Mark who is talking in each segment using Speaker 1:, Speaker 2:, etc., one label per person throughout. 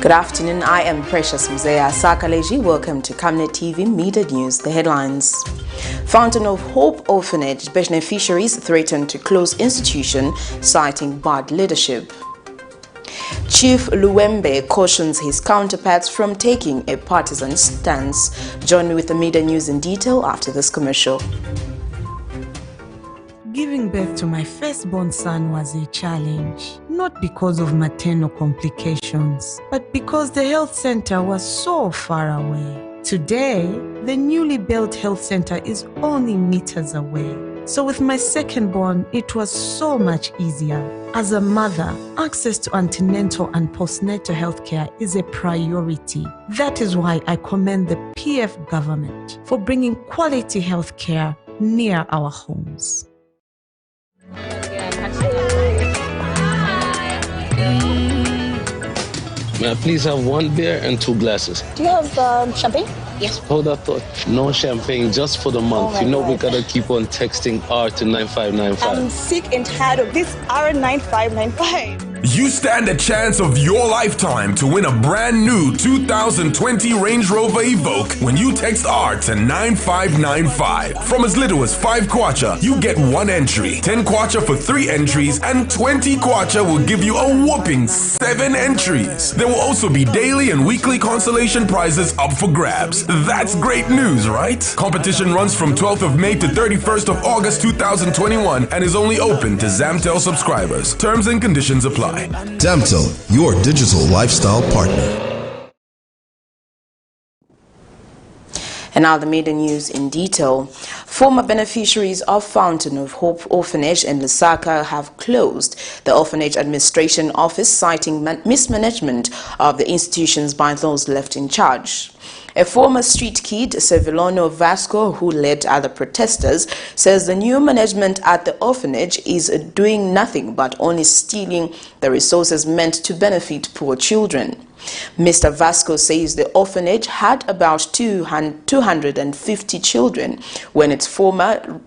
Speaker 1: Good afternoon, I am Precious Mzea Sakaleji. Welcome to Camnet TV Media News. The headlines. Fountain of Hope Orphanage beneficiaries threaten to close institution, citing bad leadership. Chief Luembe cautions his counterparts from taking a partisan stance. Join me with the media news in detail after this commercial.
Speaker 2: Giving birth to my firstborn son was a challenge, not because of maternal complications, but because the health center was so far away. Today, the newly built health center is only meters away. So with my second-born, it was so much easier. As a mother, access to antenatal and postnatal healthcare is a priority. That is why I commend the PF government for bringing quality healthcare near our homes.
Speaker 3: May I please have 1 beer and 2 glasses?
Speaker 4: Do you have champagne? Yes.
Speaker 3: Hold that thought. No champagne, just for the month. You know we gotta keep on texting R to 9595.
Speaker 4: I'm sick and tired of this R9595.
Speaker 5: You stand a chance of your lifetime to win a brand new 2020 Range Rover Evoque when you text R to 9595. From as little as 5 kwacha, you get 1 entry. 10 kwacha for 3 entries, and 20 kwacha will give you a whopping 7 entries. There will also be daily and weekly consolation prizes up for grabs. That's great news, right? Competition runs from 12th of May to 31st of August 2021 and is only open to Zamtel subscribers. Terms and conditions apply.
Speaker 6: Zamtel, your digital lifestyle partner.
Speaker 1: And now the media news in detail. Former beneficiaries of Fountain of Hope Orphanage in Lusaka have closed the orphanage administration office, citing mismanagement of the institutions by those left in charge. A former street kid, Sevilono Vasco, who led other protesters, says the new management at the orphanage is doing nothing but only stealing the resources meant to benefit poor children. Mr. Vasco says the orphanage had about 250 children when its founder,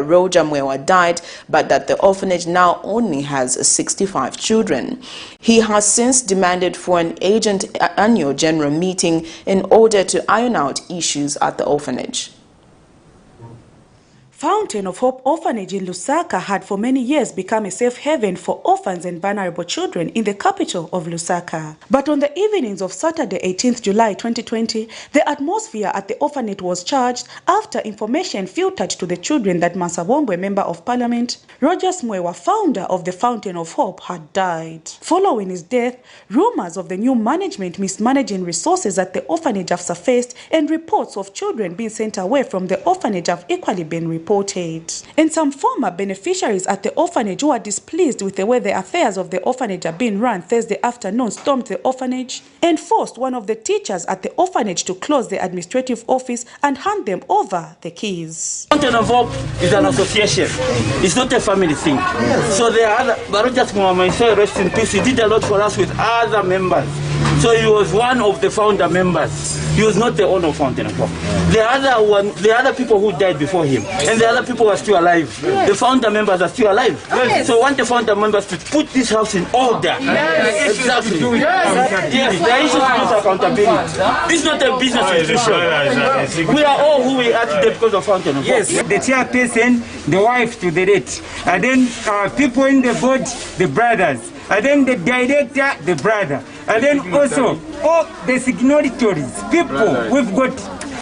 Speaker 1: Roger Mwewa, died, but that the orphanage now only has 65 children. He has since demanded for an urgent annual general meeting in order to iron out issues at the orphanage.
Speaker 7: Fountain of Hope Orphanage in Lusaka had for many years become a safe haven for orphans and vulnerable children in the capital of Lusaka. But on the evenings of Saturday, 18th July 2020, the atmosphere at the orphanage was charged after information filtered to the children that Masawombwe Member of Parliament, Roger Mwewa, founder of the Fountain of Hope, had died. Following his death, rumors of the new management mismanaging resources at the orphanage have surfaced, and reports of children being sent away from the orphanage have equally been reported. And some former beneficiaries at the orphanage who are displeased with the way the affairs of the orphanage are being run Thursday afternoon stormed the orphanage and forced one of the teachers at the orphanage to close the administrative office and hand them over the keys.
Speaker 8: Fountain of Hope is an association. It's not a family thing. So there are other, Barojas Mwamaisai, rest in peace, he did a lot for us with other members. So he was one of the founder members. He was not the owner of Fountain of Hope. The other people who died before him, and the other people are still alive. The founder members are still alive. So I want the founder members to put this house in order. Exactly. Yes, the issue is accountability. This is not a business institution. We are all who we are today because of Fountain of Hope.
Speaker 9: Yes, the chairperson, the wife to the date, and then people in the board, the brothers, and then the director, the brother, and then also all the signatories, people we've got.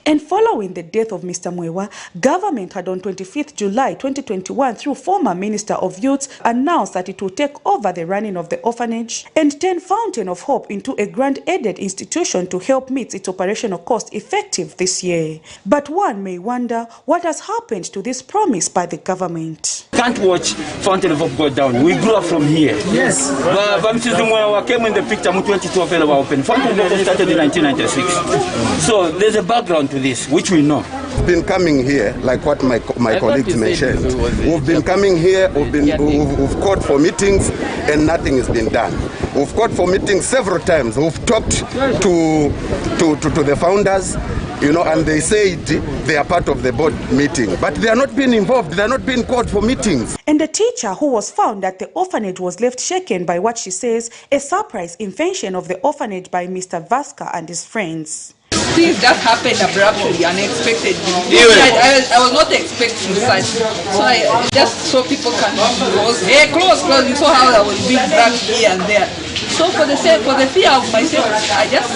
Speaker 7: And following the death of Mr. Mwewa, government had on 25th July 2021, through former Minister of Youth, announced that it will take over the running of the orphanage and turn Fountain of Hope into a grant-aided institution to help meet its operational cost effective this year. But one may wonder what has happened to this promise by the government.
Speaker 8: Can't watch Fountain of Hope go down. We grew up from here. Yes. Mr. Mwewa came in the picture in 2012 when we opened. Fountain of Hope started in 1996. So there's a background to this, which we know.
Speaker 10: We've been coming here, like what my colleagues mentioned. We've been coming here, we've called for meetings, and nothing has been done. We've called for meetings several times. We've talked to the founders. you know, and they said they are part of the board meeting, but they are not being involved. They are not being called for meetings.
Speaker 7: And the teacher who was found at the orphanage was left shaken by what she says a surprise invention of the orphanage by Mr. Vasca and his friends.
Speaker 11: Things just happened abruptly, unexpectedly. I was not expecting such. So I just saw people coming close. Hey, close. You saw how I was being dragged here and there. So for the fear of myself, I just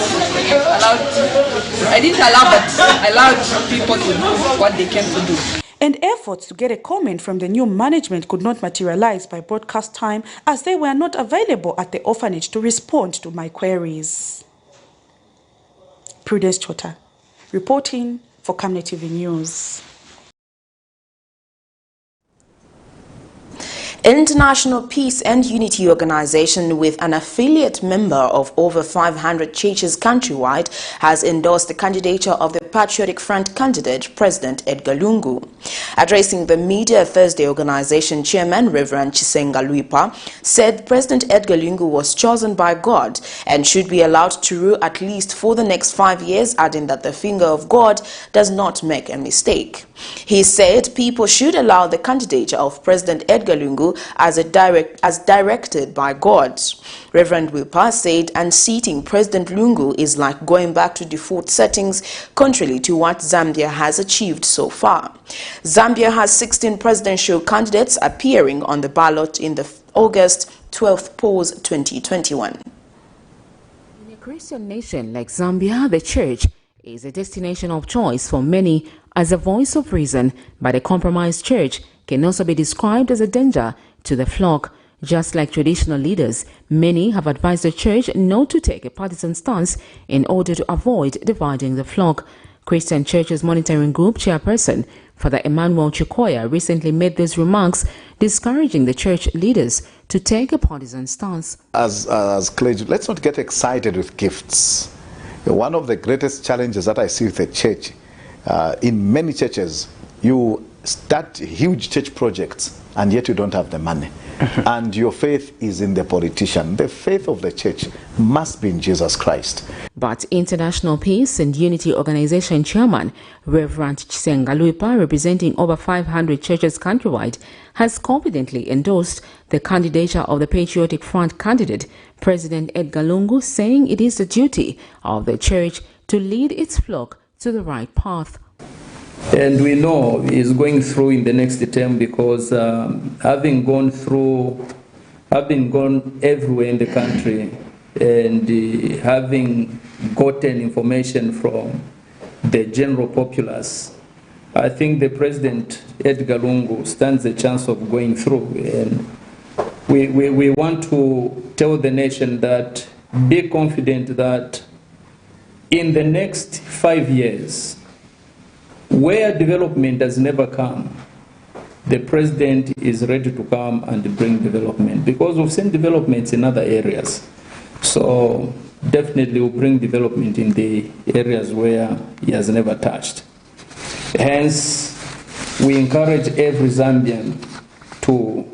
Speaker 11: allowed. I didn't allow, but I allowed people to do what they came to do.
Speaker 7: And efforts to get a comment from the new management could not materialize by broadcast time, as they were not available at the orphanage to respond to my queries. Prudence Chota, reporting for Camnet TV News.
Speaker 1: International Peace and Unity Organization, with an affiliate member of over 500 churches countrywide, has endorsed the candidature of the Patriotic Front candidate, President Edgar Lungu. Addressing the media Thursday, organization chairman Reverend Chisenga Luembe said President Edgar Lungu was chosen by God and should be allowed to rule at least for the next 5 years, adding that the finger of God does not make a mistake. He said people should allow the candidature of President Edgar Lungu as directed by God. Reverend Luembe said unseating President Lungu is like going back to default settings, contrary to what Zambia has achieved so far. Zambia has 16 presidential candidates appearing on the ballot in the August 12th polls 2021.
Speaker 12: In a Christian nation like Zambia, the church is a destination of choice for many as a voice of reason, but a compromised church can also be described as a danger to the flock. Just like traditional leaders, many have advised the church not to take a partisan stance in order to avoid dividing the flock. Christian Churches Monitoring Group chairperson, Father Emmanuel Chikoya, recently made these remarks, discouraging the church leaders to take a partisan stance.
Speaker 13: As clergy, let's not get excited with gifts. One of the greatest challenges that I see with the church, in many churches, you start huge church projects and yet you don't have the money. And your faith is in the politician. The faith of the church must be in Jesus Christ.
Speaker 12: But International Peace and Unity Organization chairman Reverend Chisenga Luembe, representing over 500 churches countrywide, has confidently endorsed the candidature of the Patriotic Front candidate, President Edgar Lungu, saying it is the duty of the church to lead its flock to the right path.
Speaker 14: And we know he's going through in the next term because having gone everywhere in the country and having gotten information from the general populace, I think the President Edgar Lungu stands a chance of going through. And we want to tell the nation that be confident that in the next 5 years, where development has never come, the president is ready to come and bring development, because we've seen developments in other areas. So definitely we'll bring development in the areas where he has never touched. Hence, we encourage every Zambian to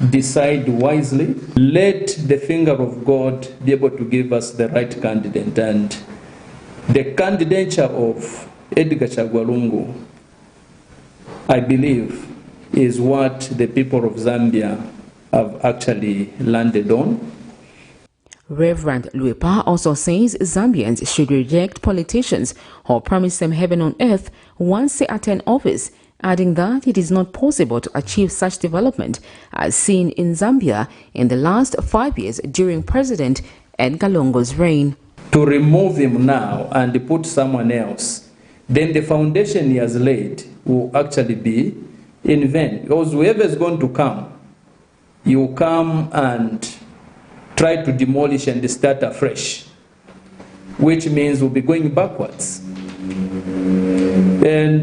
Speaker 14: decide wisely. Let the finger of God be able to give us the right candidate. And the candidature of Edgar Lungu, I believe, is what the people of Zambia have actually landed on.
Speaker 12: Reverend Luembe also says Zambians should reject politicians who promise them heaven on earth once they attain office, adding that it is not possible to achieve such development as seen in Zambia in the last 5 years during President Edgar Lungu's reign.
Speaker 14: To remove him now and put someone else, then the foundation he has laid will actually be in vain. Because whoever is going to come, you will come and try to demolish and start afresh, which means we'll be going backwards. And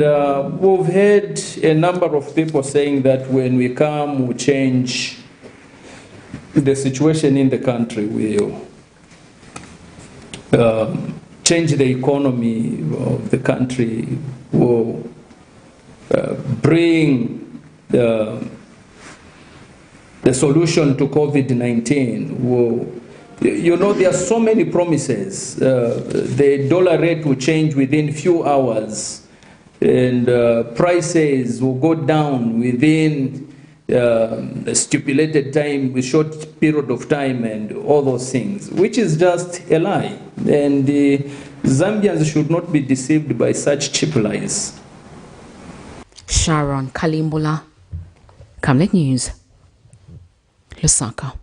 Speaker 14: we've heard a number of people saying that when we come, we'll change the situation in the country. We'll change the economy of the country, will bring the solution to COVID-19, will You know, there are so many promises. The dollar rate will change within few hours, and prices will go down within a stipulated time, a short period of time, and all those things, which is just a lie. And the Zambians should not be deceived by such cheap lies.
Speaker 12: Sharon Kalimbula, Camnet News, Lusaka.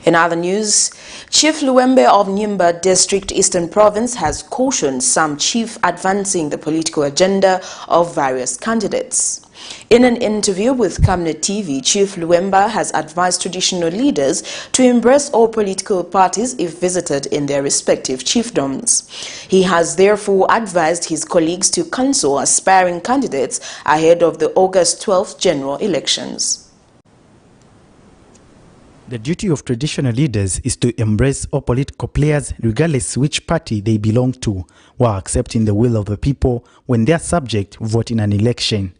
Speaker 1: In other news, Chief Luembe of Luemba District, Eastern Province, has cautioned some chief advancing the political agenda of various candidates. In an interview with Camnet TV, Chief Luemba has advised traditional leaders to embrace all political parties if visited in their respective chiefdoms. He has therefore advised his colleagues to counsel aspiring candidates ahead of the August 12th general elections.
Speaker 15: The duty of traditional leaders is to embrace all political players regardless which party they belong to, while accepting the will of the people when their subjects vote in an election.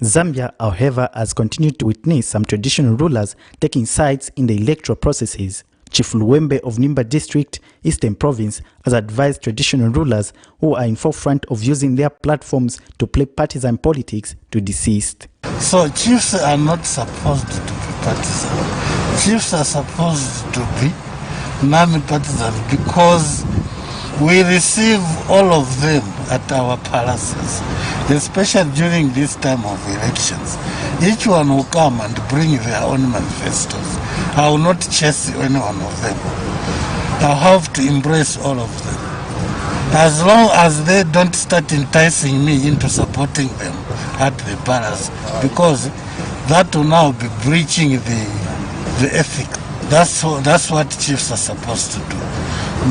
Speaker 15: Zambia, however, has continued to witness some traditional rulers taking sides in the electoral processes. Chief Luembe of Luemba District, Eastern Province, has advised traditional rulers who are in forefront of using their platforms to play partisan politics to desist.
Speaker 16: So chiefs are not supposed to be partisan. Chiefs are supposed to be non-partisan because we receive all of them at our palaces, especially during this time of elections. Each one will come and bring their own manifestos. I will not chase any one of them. I have to embrace all of them. As long as they don't start enticing me into supporting them at the palace, because that will now be breaching the ethic. That's what chiefs are supposed to do.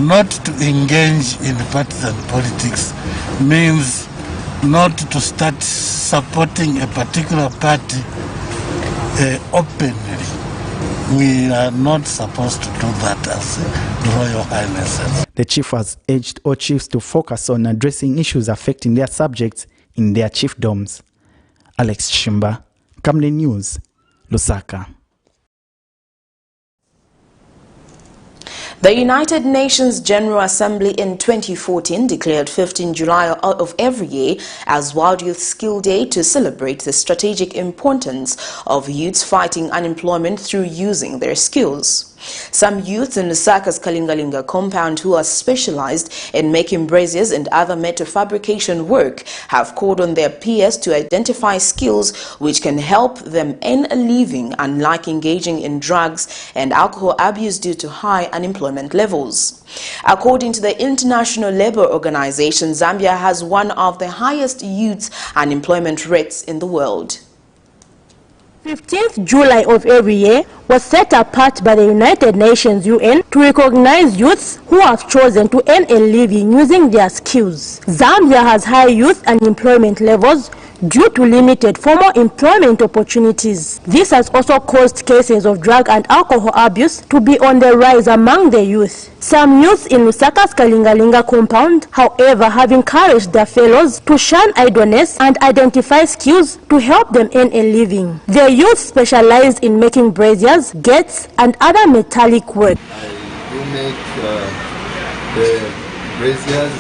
Speaker 16: Not to engage in partisan politics means not to start supporting a particular party openly. We are not supposed to do that as Royal Highnesses.
Speaker 15: The chief has urged all chiefs to focus on addressing issues affecting their subjects in their chiefdoms. Alex Shimba, Camnet News, Lusaka.
Speaker 1: The United Nations General Assembly in 2014 declared 15 July of every year as World Youth Skill Day to celebrate the strategic importance of youths fighting unemployment through using their skills. Some youths in Lusaka's Kalingalinga compound who are specialized in making braziers and other metal fabrication work have called on their peers to identify skills which can help them earn a living, unlike engaging in drugs and alcohol abuse due to high unemployment levels. According to the International Labour Organization, Zambia has one of the highest youth unemployment rates in the world.
Speaker 17: 15th July of every year was set apart by the United Nations UN to recognize youths who have chosen to earn a living using their skills. Zambia has high youth unemployment levels due to limited formal employment opportunities. This has also caused cases of drug and alcohol abuse to be on the rise among the youth. Some youths in Lusaka's Kalingalinga compound, however, have encouraged their fellows to shun idleness and identify skills to help them earn a living. The youth specialized in making braziers, gates, and other metallic work.
Speaker 18: I do make the braziers,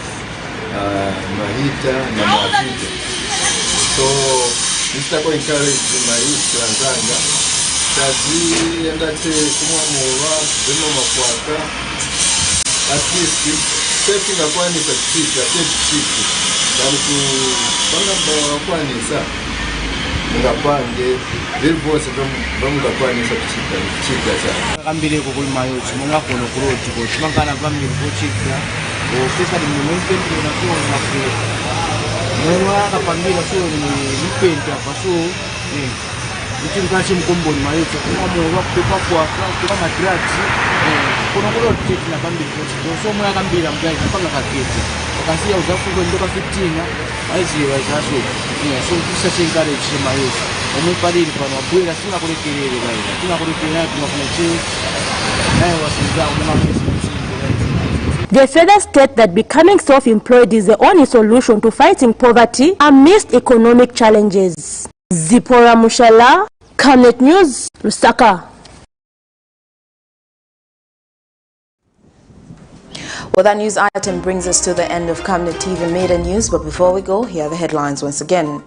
Speaker 18: mahita, and mahita. So, Mr. Ko encouraged my youth to Anzanga. Kazi endate kumwa muwa, bino mafuaka. At least, setting a kwani sa chika, chiki. Kali kupanga kwani sa. Mga pange, vilvosi vanga kwani sa chika sa.
Speaker 19: Kambile kukulima yote, munga kono kuroti ko. Chimangana vambili ko chika. Ofisa ni mwenke na kwa na Mwenwa kapambila so ni mpenda hapa so mchimkashi mkomboni mayote kwa mwa kwa kama drugs kuna kwa tip na kambili so mwa kambila mgai kama kaketi kasi ya uzafu ndoka 15 aizi wazaso so kisa encourage mayote omupalili kwa mabwela sina kulekelele guys sina kulekelele tunafanya chini nayo wasinzao na
Speaker 17: They further state that becoming self-employed is the only solution to fighting poverty amidst economic challenges. Zipora Mushala, Camnet News, Lusaka.
Speaker 1: Well, that news item brings us to the end of Camnet TV Midday News, but before we go, here are the headlines once again.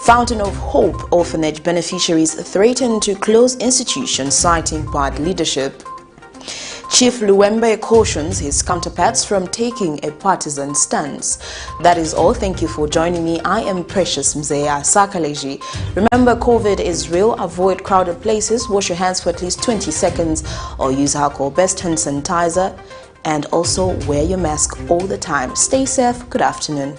Speaker 1: Fountain of Hope Orphanage beneficiaries threaten to close institution, citing bad leadership. Chief Luembe cautions his counterparts from taking a partisan stance. That is all. Thank you for joining me. I am Precious Mzeya Sakaleji. Remember, COVID is real. Avoid crowded places. Wash your hands for at least 20 seconds or use alcohol-based hand sanitizer. And also wear your mask all the time. Stay safe. Good afternoon.